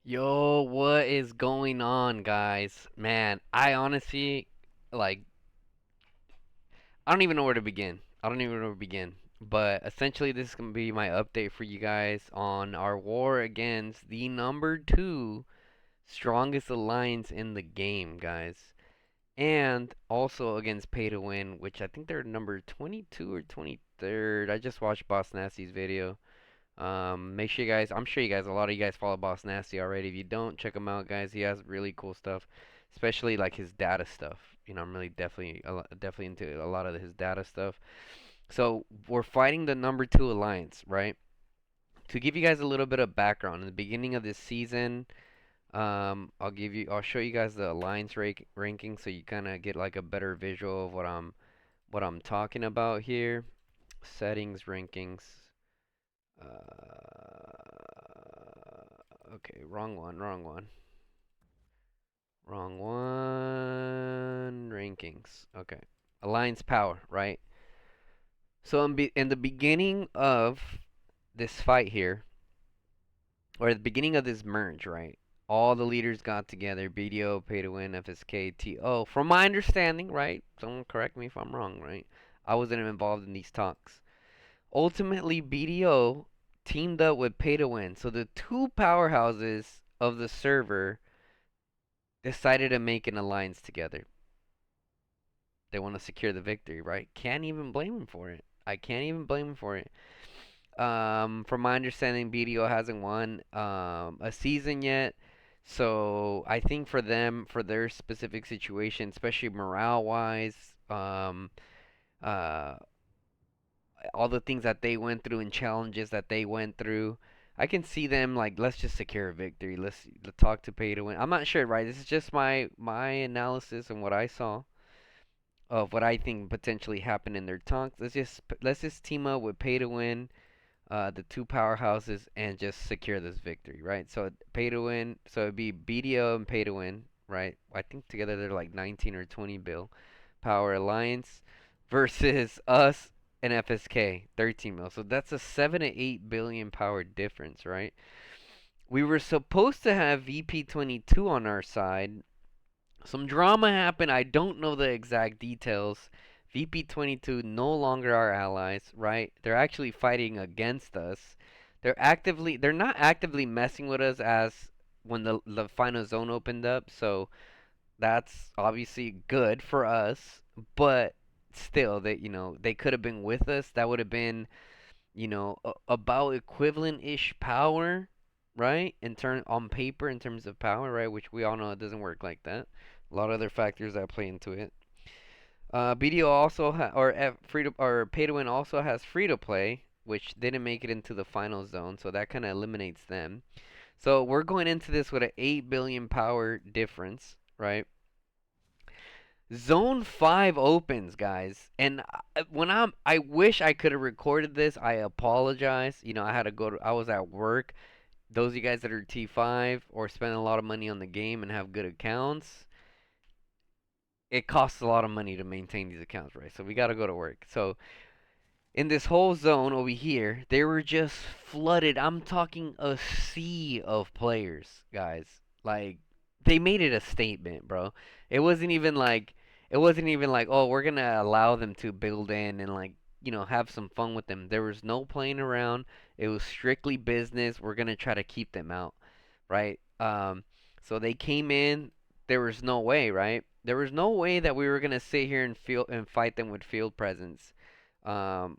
Yo, what is going on, guys? Man, I honestly, like, I don't even know where to begin. I don't even know where to begin. But essentially, this is going to be my update for you guys on our war against the number two strongest alliance in the game, guys. And also against Pay to Win, which I think they're number 22 or 23rd. I just watched Boss Nasty's video. Make sure you guys, I'm sure you guys, a lot of you guys follow Boss Nasty already. If you don't, check him out, guys. He has really cool stuff, especially like his data stuff. I'm really definitely into a lot of his data stuff. So we're fighting the number two alliance, right? To give you guys a little bit of background, in the beginning of this season, I'll show you guys the alliance ranking, so you kind of get like a better visual of what I'm talking about here. Settings, rankings. Okay, wrong one, wrong one. Wrong one. Rankings. Okay. Alliance power, right? So in the beginning of this fight here, or at the beginning of this merge, right? All the leaders got together, BDO, Pay to Win, FSK, TO. From my understanding, right? Someone correct me if I'm wrong, right? I wasn't involved in these talks. Ultimately, BDO teamed up with Pay to Win. So the two powerhouses of the server decided to make an alliance together. They want to secure the victory, right? Can't even blame them for it. I can't even blame them for it. From my understanding, BDO hasn't won a season yet. So I think for them, for their specific situation, especially morale wise, uh, all the things that they went through and challenges that they went through. I can see them like, let's just secure a victory. Let's talk to Pay to Win. I'm not sure, right? This is just my analysis and what I saw of what I think potentially happened in their talks. Let's just team up with Pay to Win, the two powerhouses, and just secure this victory, right? So Pay to Win, so it'd be BDO and Pay to Win, right? I think together they're like 19 or 20 bill power alliance versus us and FSK 13 mil. So that's a 7 to 8 billion power difference, right? We were supposed to have VP22 on our side. Some drama happened. I don't know the exact details. VP22 no longer our allies, right? They're actually fighting against us. They're not actively messing with us as when the final zone opened up, so that's obviously good for us, but still they could have been with us. That would have been, about equivalent-ish power, right? On paper in terms of power, right? Which we all know it doesn't work like that. A lot of other factors that play into it. BDO also free to or pay to win also has free to play, which didn't make it into the final zone, so that kind of eliminates them. So we're going into this with an 8 billion power difference, right? Zone 5 opens, guys. And I wish I could have recorded this. I apologize. I had to I was at work. Those of you guys that are T5 or spend a lot of money on the game and have good accounts, it costs a lot of money to maintain these accounts, right? So we got to go to work. So in this whole zone over here, they were just flooded. I'm talking a sea of players, guys. Like, they made it a statement, bro. It wasn't even like oh, we're gonna allow them to build in and like, have some fun with them. There was no playing around. It was strictly business. We're gonna try to keep them out, right? So they came in. There was no way, right? There was no way that we were gonna sit here and fight them with field presence. Um,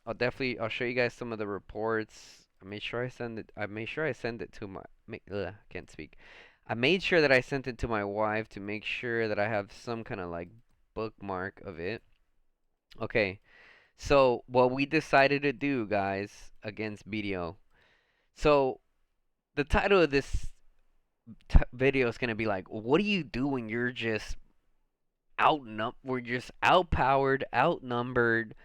I'll show you guys some of the reports. I made sure I send it to can't speak. I made sure that I sent it to my wife to make sure that I have some kind of like bookmark of it. Okay. So, what we decided to do, guys, against BDO. So, the title of this video is going to be like, what do you do when you're just we're just outpowered, outnumbered,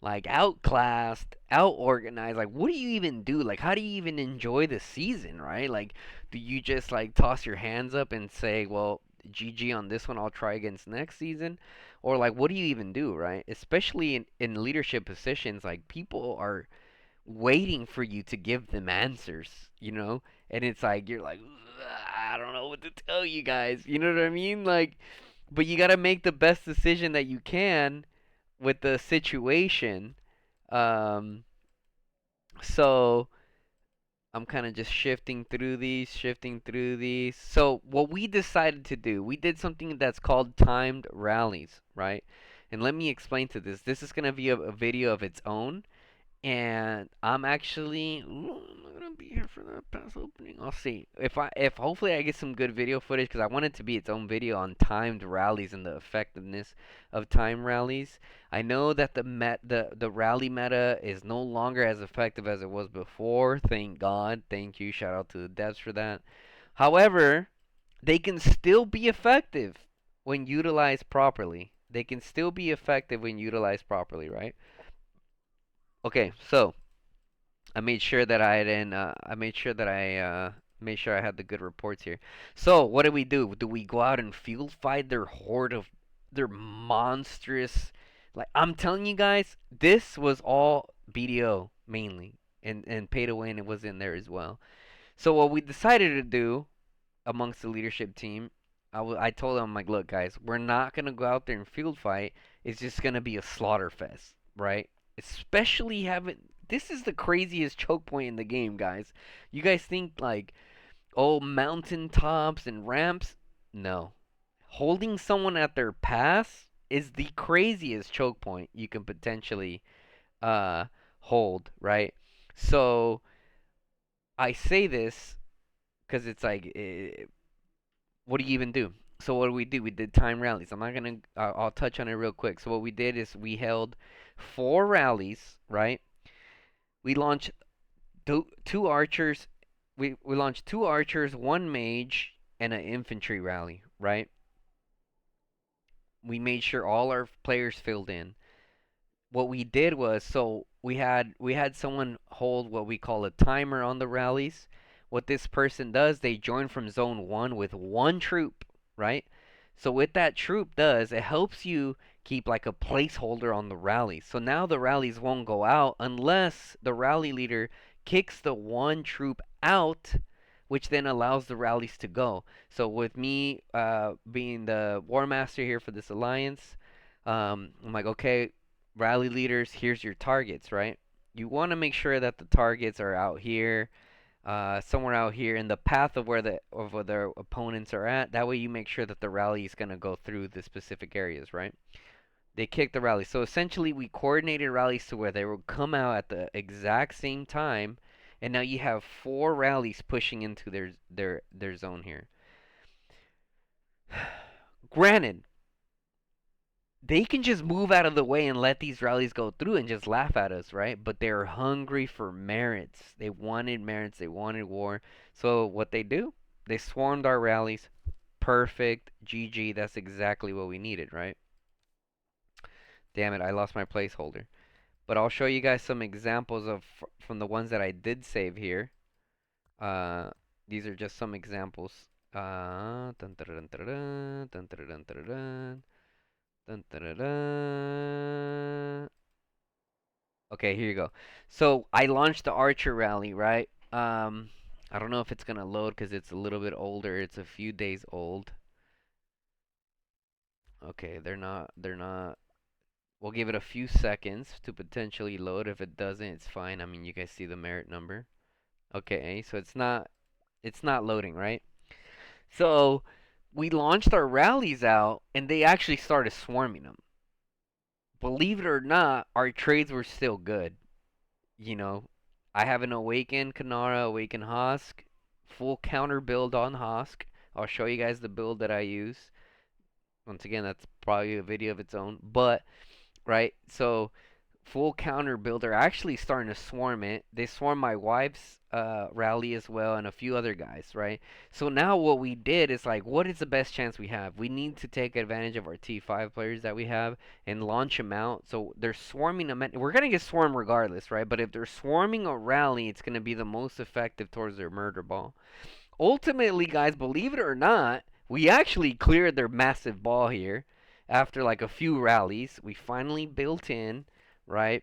like outclassed, outorganized. Like, what do you even do? Like, how do you even enjoy the season, right? Like, do you just like toss your hands up and say, well, GG on this one, I'll try against next season? Or like, what do you even do, right? Especially in leadership positions, like people are waiting for you to give them answers, and it's like you're like, I don't know what to tell you guys. You know what I mean? Like, but you gotta make the best decision that you can with the situation. Um, so I'm kind of just shifting through these. So what we decided to do, we did something that's called timed rallies, right? And let me explain to this. This is gonna be a video of its own. And I'm actually, ooh, I'm not gonna be here for that pass opening. I'll see if hopefully I get some good video footage because I want it to be its own video on timed rallies and the effectiveness of time rallies. I know that the rally meta is no longer as effective as it was before. Thank God. Thank you. Shout out to the devs for that. However, they can still be effective when utilized properly. They can still be effective when utilized properly, right? Okay, so I made sure that I didn't. I made sure that I made sure I had the good reports here. So what do we do? Do we go out and field fight their horde of their monstrous? Like I'm telling you guys, this was all BDO mainly, and pay to win it was in there as well. So what we decided to do amongst the leadership team, I told them, I'm like, look, guys, we're not gonna go out there and field fight. It's just gonna be a slaughter fest, right? Especially having this is the craziest choke point in the game, guys. You guys think like, oh, mountain tops and ramps? No, holding someone at their pass is the craziest choke point you can potentially uh hold, right? So I say this because it's like what do you even do? So what do we do? We did time rallies. I'm not gonna. I'll touch on it real quick. So what we did is we held 4 rallies, right? We launched two archers. We launched 2 archers, 1 mage, and an infantry rally, right? We made sure all our players filled in. What we did was so we had someone hold what we call a timer on the rallies. What this person does, they join from zone 1 with 1 troop, right? So what that troop does, it helps you keep like a placeholder on the rally. So now the rallies won't go out unless the rally leader kicks the 1 troop out, which then allows the rallies to go. So with me being the war master here for this alliance, I'm like, okay, rally leaders, here's your targets, right? You want to make sure that the targets are out here, somewhere out here in the path of where their opponents are at. That way, you make sure that the rally is gonna go through the specific areas, right? They kick the rally. So essentially, we coordinated rallies to where they would come out at the exact same time, and now you have 4 rallies pushing into their zone here. Granted, they can just move out of the way and let these rallies go through and just laugh at us, right? But they're hungry for merits. They wanted merits. They wanted war. So what they do? They swarmed our rallies. Perfect. GG. That's exactly what we needed, right? Damn it, I lost my placeholder. But I'll show you guys some examples of from the ones that I did save here. Uh, these are just some examples. Dun, dun, dun, dun, dun, dun, dun, dun, dun, dun. Dun, dun, dun, dun. Okay, here you go. So I launched the Archer rally, right? I don't know if it's gonna load because it's a little bit older. It's a few days old. Okay, they're not. We'll give it a few seconds to potentially load. If it doesn't, it's fine. I mean, you guys see the merit number. Okay, so it's not loading, right? So we launched our rallies out, and they actually started swarming them. Believe it or not, our trades were still good. You know, I have an Awaken Kanara, Awaken Hosk, full counter build on Hosk. I'll show you guys the build that I use. Once again, that's probably a video of its own. But, right, so full counter builder actually starting to swarm it. They swarm my wife's rally as well and a few other guys, right? So now what we did is like, what is the best chance we have? We need to take advantage of our T5 players that we have and launch them out. So they're swarming them. We're going to get swarmed regardless, right? But if they're swarming a rally, it's going to be the most effective towards their murder ball. Ultimately, guys, believe it or not, we actually cleared their massive ball here after like a few rallies. We finally built in, right?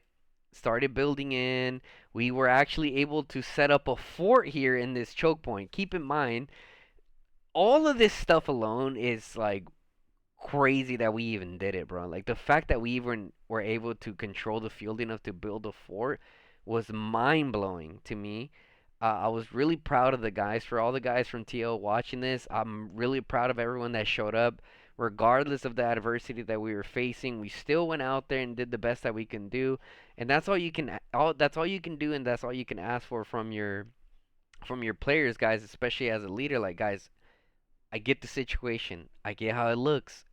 Started building in. We were actually able to set up a fort here in this choke point. Keep in mind, all of this stuff alone is like crazy that we even did it, bro. Like the fact that we even were able to control the field enough to build a fort was mind blowing to me. I was really proud of the guys. For all the guys from TL watching this, I'm really proud of everyone that showed up. Regardless of the adversity that we were facing, we still went out there and did the best that we can do. And that's all you can that's all you can do, and that's all you can ask for from your players, guys, especially as a leader. Like, guys, I get the situation. I get how it looks.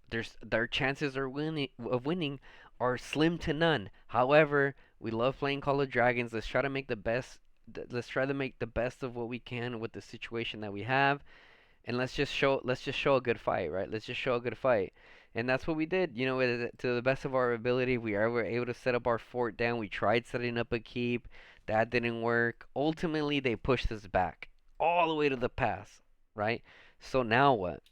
Their chances of winning are slim to none. However, we love playing Call of Dragons. Let's try to make the best. Let's try to make the best of what we can with the situation that we have, and let's just show a good fight, right? Let's just show a good fight, and that's what we did. You know, to the best of our ability, were able to set up our fort down. We tried setting up a keep, that didn't work. Ultimately, they pushed us back all the way to the pass, right? So now what?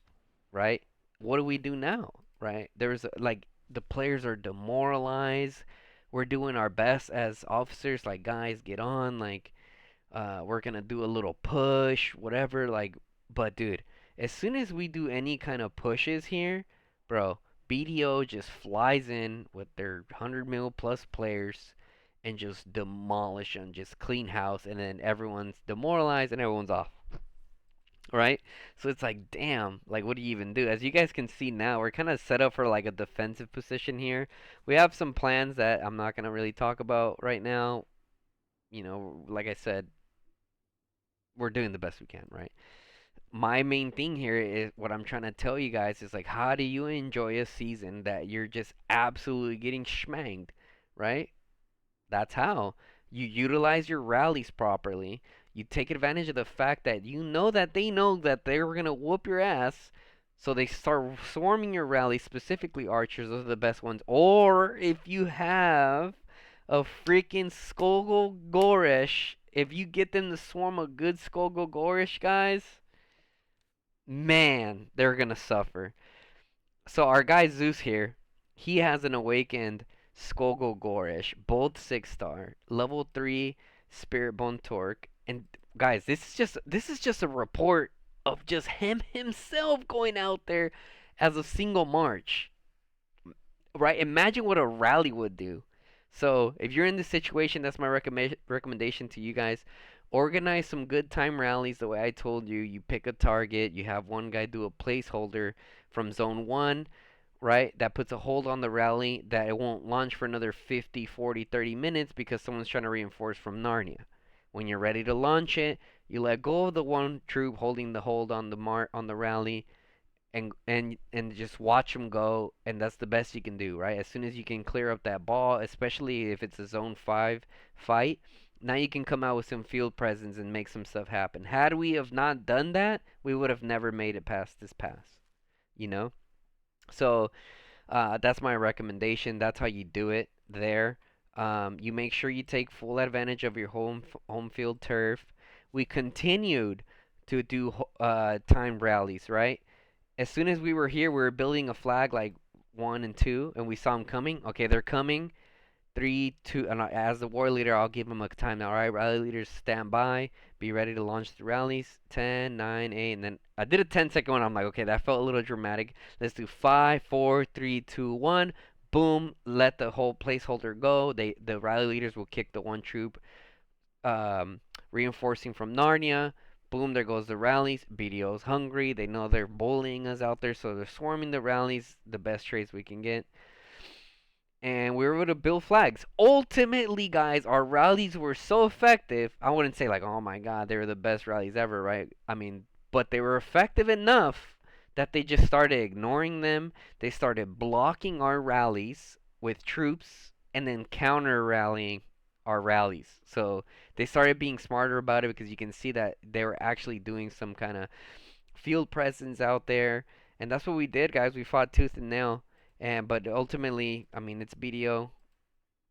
Right? What do we do now? Right? There's like the players are demoralized. We're doing our best as officers, like guys, get on, like we're gonna do a little push, whatever, like but dude, as soon as we do any kind of pushes here, bro, BDO just flies in with their 100 mil plus players and just demolish them, just clean house, and then everyone's demoralized and everyone's off, right? So it's like, damn, like what do you even do? As you guys can see now, we're kind of set up for like a defensive position here. We have some plans that I'm not gonna really talk about right now. You know, like I said, we're doing the best we can, right? My main thing here is what I'm trying to tell you guys is like, how do you enjoy a season that you're just absolutely getting schmanged, right? That's how you utilize your rallies properly. You take advantage of the fact that you know that they're gonna whoop your ass, so they start swarming your rallies, specifically archers. Those are the best ones. Or if you have a freaking Skogul Gorish, if you get them to swarm a good Skogul Gorish, guys, man, they're gonna suffer. So our guy Zeus here, he has an awakened Skogul Gorish, both 6-star, level 3 Spirit Bone Torque, and guys, this is just a report of just him himself going out there as a single march, right? Imagine what a rally would do. So if you're in this situation, that's my recommendation to you guys. Organize some good time rallies the way I told you. You pick a target, you have one guy do a placeholder from zone 1, right? That puts a hold on the rally that it won't launch for another 50, 40, 30 minutes because someone's trying to reinforce from Narnia. When you're ready to launch it, you let go of the one troop holding the hold on the rally, and just watch them go, and that's the best you can do, right? As soon as you can clear up that ball, especially if it's a zone 5 fight, now you can come out with some field presence and make some stuff happen. Had we have not done that, we would have never made it past this pass, you know? So that's my recommendation. That's how you do it there. You make sure you take full advantage of your home field turf. We continued to do timed rallies, right? As soon as we were here, we were building a flag like 1 and 2, and we saw them coming. Okay, they're coming. 3, 2, and as the war leader, I'll give them a time. All right, rally leaders, stand by. Be ready to launch the rallies. 10, 9, 8, and then I did a 10-second one. I'm like, okay, that felt a little dramatic. Let's do 5, 4, 3, 2, 1. Boom, let the whole placeholder go. The rally leaders will kick the one troop um, reinforcing from Narnia. Boom, there goes the rallies. BDO's hungry. They know they're bullying us out there, so they're swarming the rallies. The best trades we can get. And we were able to build flags. Ultimately, guys, our rallies were so effective. I wouldn't say like, oh my god, they were the best rallies ever, right? I mean, but they were effective enough that they just started ignoring them. They started blocking our rallies with troops and then counter rallying our rallies. So they started being smarter about it because you can see that they were actually doing some kind of field presence out there. And that's what we did, guys. We fought tooth and nail. And but ultimately, I mean, it's BDO,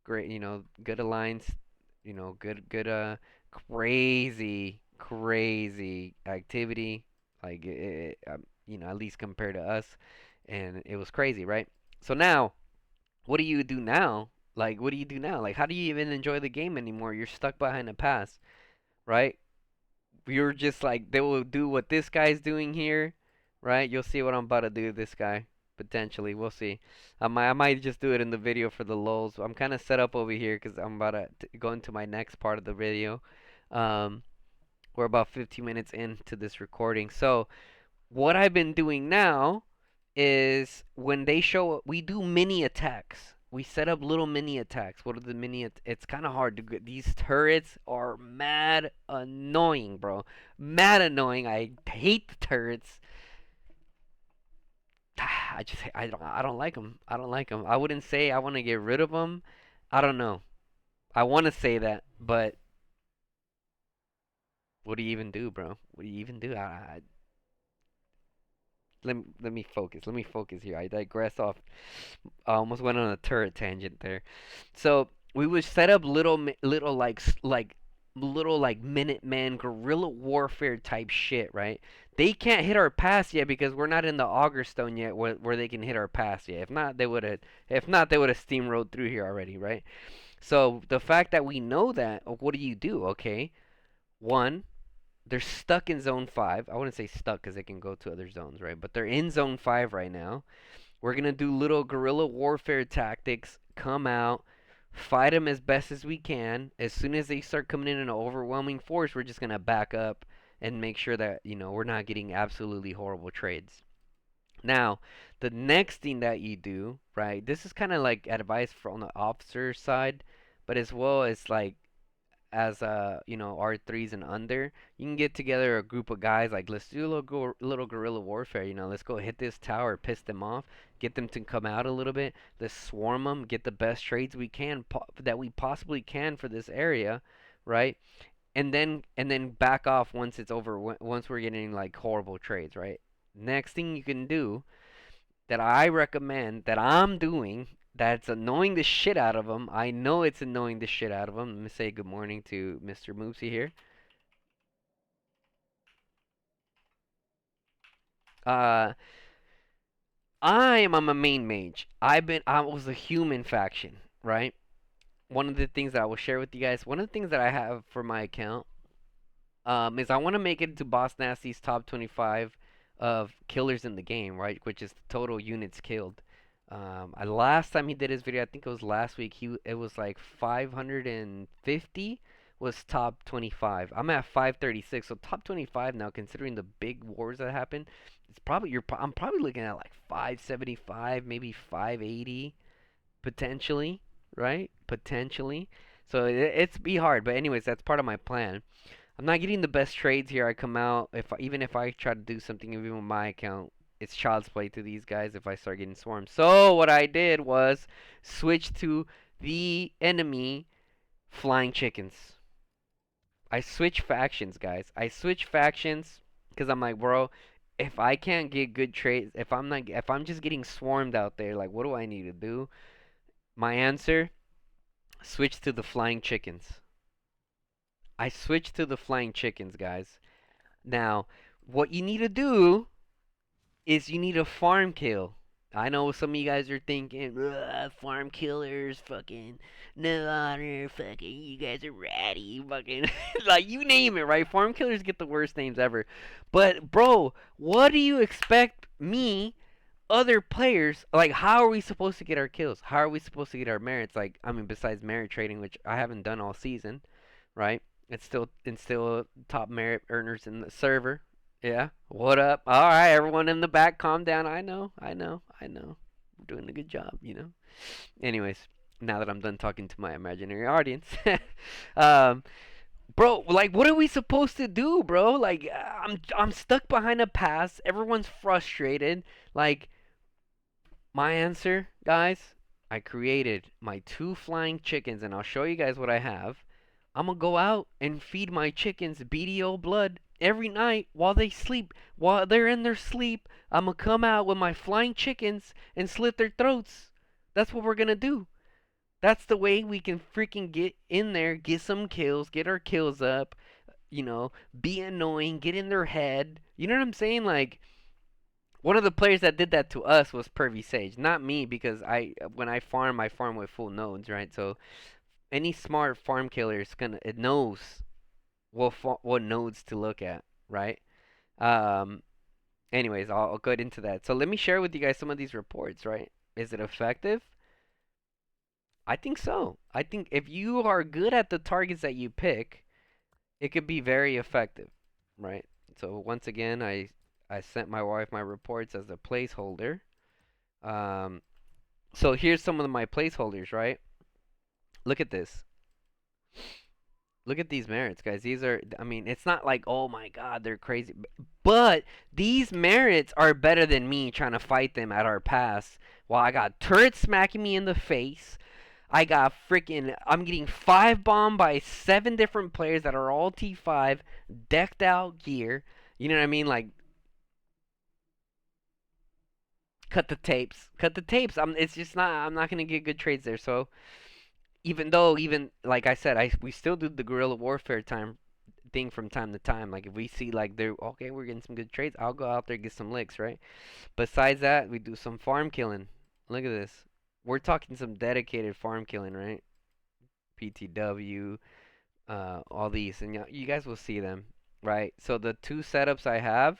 great, good alliance, crazy activity, like at least compared to us, and it was crazy, right? So now, what do you do now? Like, what do you do now? Like, how do you even enjoy the game anymore? You're stuck behind a pass, right? You're just like, they will do what this guy's doing here, right? You'll see what I'm about to do to this guy, potentially. We'll see. I might just do it in the video for the lulz. I'm kind of set up over here because I'm about to go into my next part of the video. Um, we're about 15 minutes into this recording. So, what I've been doing now is when they show, we do mini attacks. We set up little mini attacks. What are the mini? It's kind of hard to get. These turrets are mad annoying, bro. Mad annoying. I hate the turrets. I don't like them. I don't like them. I wouldn't say I want to get rid of them. I don't know. I want to say that, but what do you even do, bro? What do you even do? Let me focus. Let me focus here. I digress off. I almost went on a turret tangent there. So we would set up little little like Minuteman guerrilla warfare type shit, right? They can't hit our pass yet because we're not in the auger stone yet where they can hit our pass yet. If not they would have steamrolled through here already, right? So the fact that we know that, what do you do? Okay, one, they're stuck in zone 5. I wouldn't say stuck because they can go to other zones, right? But they're in zone 5 right now. We're going to do little guerrilla warfare tactics, come out, fight them as best as we can. As soon as they start coming in an overwhelming force, we're just going to back up and make sure that, we're not getting absolutely horrible trades. Now, the next thing that you do, right? This is kind of like advice from the officer side, but as well as like as R3s and under, you can get together a group of guys like let's do a little guerrilla warfare. Let's go hit this tower, piss them off, get them to come out a little bit. Let's swarm them, get the best trades we can that we possibly can for this area, right? And then back off once it's over. Once we're getting like horrible trades, right? Next thing you can do that I recommend that I'm doing that's annoying the shit out of them. I know it's annoying the shit out of them. Let me say good morning to Mr. Moopsy here. Uh, I'm a main mage. I was a human faction, right? One of the things that I will share with you guys, one of the things that I have for my account, is I want to make it to Boss Nasty's top 25 of killers in the game, right? Which is the total units killed. Last time he did his video, I think it was last week. It was like 550 was top 25. I'm at 536, so top 25 now. Considering the big wars that happened, I'm probably looking at like 575, maybe 580 potentially, right? Potentially. So it's be hard, but anyways, that's part of my plan. I'm not getting the best trades here. I come out even if I try to do something even with my account, it's child's play to these guys if I start getting swarmed. So what I did was switch to the enemy flying chickens. I switch factions, guys. I switch factions because I'm like, bro, if I can't get good trades, if I'm just getting swarmed out there, like, what do I need to do? My answer: switch to the flying chickens. I switched to the flying chickens, guys. Now, what you need to do is you need a farm kill. I know some of you guys are thinking, farm killers, fucking no honor, fucking you guys are ratty, fucking like you name it, right? Farm killers get the worst names ever. But bro, what do you expect me, other players, like how are we supposed to get our kills? How are we supposed to get our merits? Like, I mean, besides merit trading, which I haven't done all season, right? It's still top merit earners in the server. Yeah. What up? All right, everyone in the back, calm down. I know. We're doing a good job. Anyways, now that I'm done talking to my imaginary audience, um, bro, like, what are we supposed to do, bro? Like, I'm stuck behind a pass. Everyone's frustrated. Like, my answer, guys, I created my 2 flying chickens, and I'll show you guys what I have. I'm gonna go out and feed my chickens BDO blood every night while they sleep. While they're in their sleep, I'm gonna come out with my flying chickens and slit their throats. That's what we're gonna do. That's the way we can freaking get in there, get some kills, get our kills up, be annoying, get in their head. You know what I'm saying? Like, One of the players that did that to us was Pervy Sage, not me, because when I farm with full nodes, right? So any smart farm killer is gonna it knows what nodes to look at, right? Um, anyways, I'll go into that. So let me share with you guys some of these reports, right? Is it effective? I think so. I think if you are good at the targets that you pick, it could be very effective, right? So once again, I sent my wife my reports as a placeholder. Um, so here's some of my placeholders, right? Look at this. Look at these merits, guys. These are, I mean, it's not like, oh my God, they're crazy. But these merits are better than me trying to fight them at our pass. While I got turrets smacking me in the face. I'm getting 5 bombed by 7 different players that are all T5, decked out gear. You know what I mean? Like, cut the tapes. Cut the tapes. It's just not, I'm not going to get good trades there. So, even though, even, like I said, we still do the guerrilla warfare thing from time to time. Like if we see like they're okay, we're getting some good trades, I'll go out there and get some licks, right? Besides that, we do some farm killing. Look at this. We're talking some dedicated farm killing, right? PTW, all these, and you guys will see them, right? So the two setups I have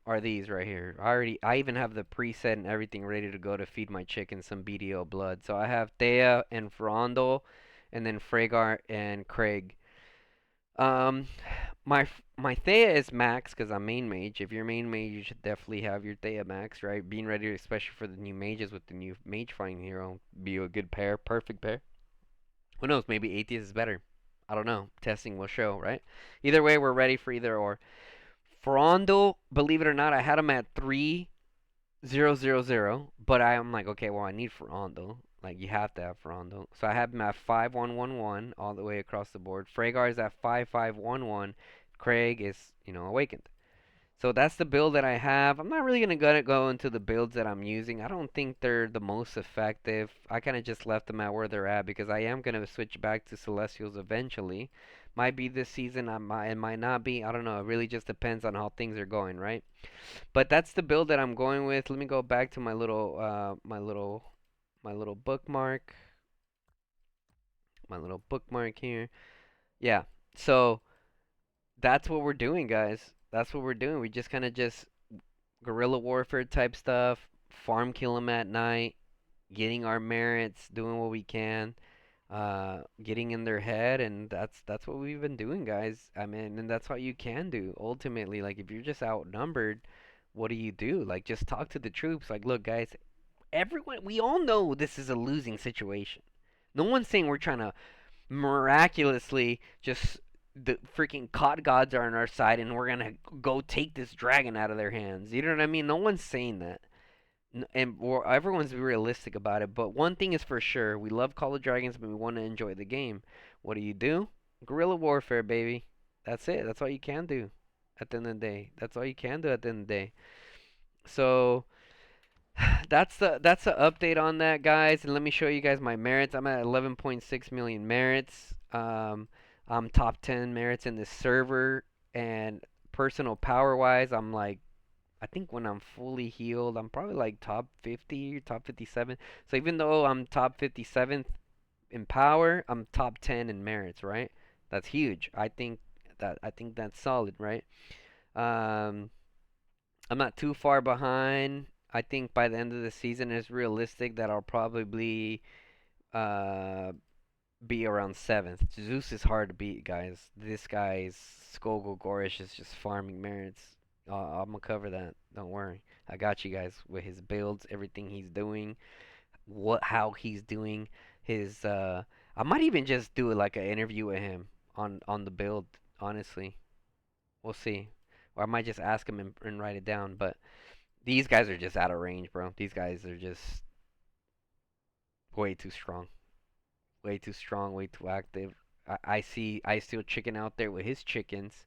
are these right here. I even have the preset and everything ready to go to feed my chicken some BDO blood. So I have Thea and Ferrando, and then Fragar and Craig. Um, my Thea is max because I'm main mage. If you're main mage, you should definitely have your Thea max, right? Being ready, especially for the new mages with the new mage fighting hero, be a good pair, perfect pair. Who knows? Maybe Atheist is better. I don't know. Testing will show, right? Either way, we're ready for either or. Ferrando, believe it or not, I had him at 3-0-0-0, but I'm like, okay, well, I need Ferrando. Like, you have to have Ferrando. So I have him at 5-1-1-1 all the way across the board. Fragar is at 5-5-1-1. Craig is, awakened. So that's the build that I have. I'm not really gonna go into the builds that I'm using. I don't think they're the most effective. I kind of just left them at where they're at because I am gonna switch back to Celestials eventually. Might be this season. It might not be. I don't know. It really just depends on how things are going, right? But that's the build that I'm going with. Let me go back to my little bookmark. My little bookmark here. Yeah. So that's what we're doing, guys. That's what we're doing. We just kind of just guerrilla warfare type stuff, farm kill them at night, getting our merits, doing what we can, getting in their head, and that's what we've been doing, guys. I mean, and that's what you can do ultimately. Like if you're just outnumbered, what do you do? Like just talk to the troops. Like, look, guys, everyone, we all know this is a losing situation. No one's saying we're trying to miraculously just the freaking cod gods are on our side and we're gonna go take this dragon out of their hands. You know what I mean? No one's saying that. Or everyone's realistic about it. But one thing is for sure, we love Call of Dragons, but we want to enjoy the game. What do? Guerrilla warfare, baby. That's it. That's all you can do at the end of the day. That's all you can do at the end of the day. So that's the update on that, guys. And let me show you guys my merits. I'm at 11.6 million merits. I'm top 10 merits in this server, and personal power wise, I'm like, I think when I'm fully healed, I'm probably like top 50, top 57. So even though I'm top 57th in power, I'm top 10 in merits, right? That's huge. I think that's solid, right? Um, I'm not too far behind. I think by the end of the season, it's realistic that I'll probably uh, be around seventh. Zeus is hard to beat, guys. This guy's Skogul Gorish is just farming merits. I'm gonna cover that. Don't worry. I got you guys with his builds, everything he's doing, how he's doing his. I might even just do like an interview with him on the build. Honestly, we'll see. Or I might just ask him and write it down. But these guys are just out of range, bro. These guys are just way too strong. Way too strong, way too active. I see a chicken out there with his chickens,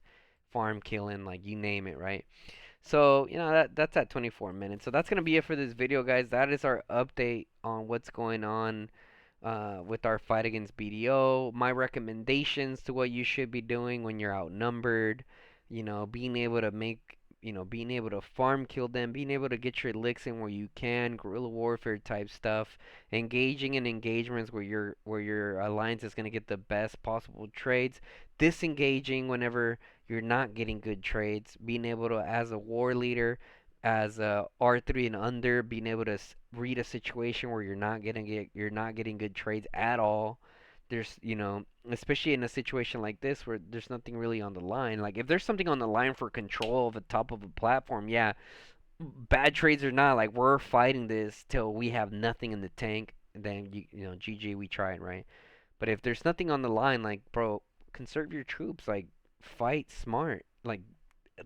farm killing, like you name it, right? So, that's at 24 minutes. So that's gonna be it for this video, guys. That is our update on what's going on with our fight against BDO. My recommendations to what you should be doing when you're outnumbered. Being able to make being able to farm kill them, being able to get your licks in where you can, guerrilla warfare type stuff, engaging in engagements where your alliance is going to get the best possible trades, disengaging whenever you're not getting good trades, being able to, as a war leader, as a R3 and under, being able to read a situation where you're not getting good trades at all. There's, especially in a situation like this where there's nothing really on the line. Like if there's something on the line for control of the top of a platform, yeah, bad trades or not, like we're fighting this till we have nothing in the tank. And then GG, we tried, right? But if there's nothing on the line, like bro, conserve your troops, like fight smart. Like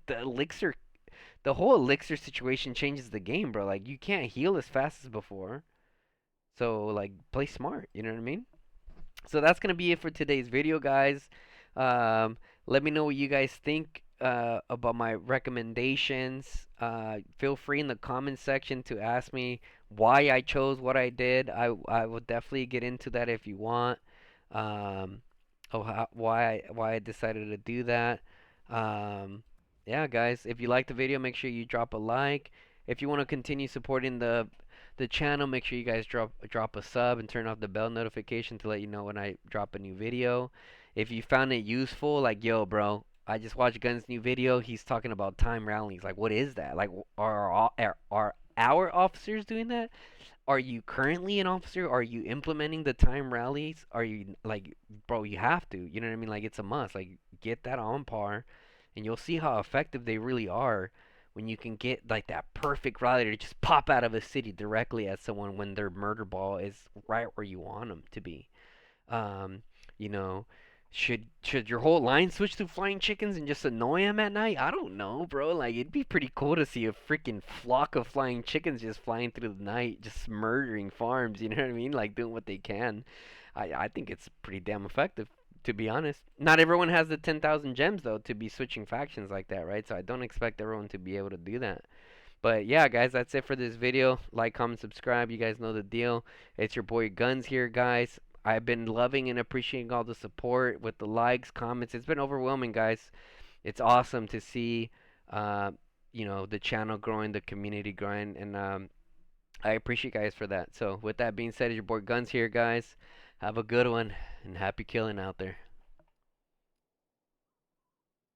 the elixir, the whole elixir situation changes the game, bro. Like you can't heal as fast as before. So like play smart, you know what I mean? So that's gonna be it for today's video, guys. Let me know what you guys think about my recommendations. Feel free in the comment section to ask me why I chose what I did. I will definitely get into that if you want. Um, why I decided to do that. Um, yeah, guys, if you like the video, make sure you drop a like. If you want to continue supporting the channel, make sure you guys drop a sub and turn off the bell notification to let you know when I drop a new video. If you found it useful, like yo, bro, I just watched Gun's new video. He's talking about time rallies. Like, what is that? Like, are our officers doing that? Are you currently an officer? Are you implementing the time rallies? Are you like, bro, you have to. You know what I mean? Like, it's a must. Like, get that on par, and you'll see how effective they really are when you can get like that perfect rally to just pop out of a city directly at someone when their murder ball is right where you want them to be. Um, you know, should your whole line switch to flying chickens and just annoy them at night? I don't know, bro. Like it'd be pretty cool to see a freaking flock of flying chickens just flying through the night, just murdering farms. You know what I mean? Like doing what they can. I think it's pretty damn effective, to be honest. Not everyone has the 10,000 gems though to be switching factions like that, right? So I don't expect everyone to be able to do that. But yeah, guys, that's it for this video. Like, comment, subscribe. You guys know the deal. It's your boy Guns here, guys. I've been loving and appreciating all the support with the likes, comments. It's been overwhelming, guys. It's awesome to see, uh, the channel growing, the community growing, and I appreciate you guys for that. So, with that being said, it's your boy Guns here, guys. Have a good one, and happy killing out there.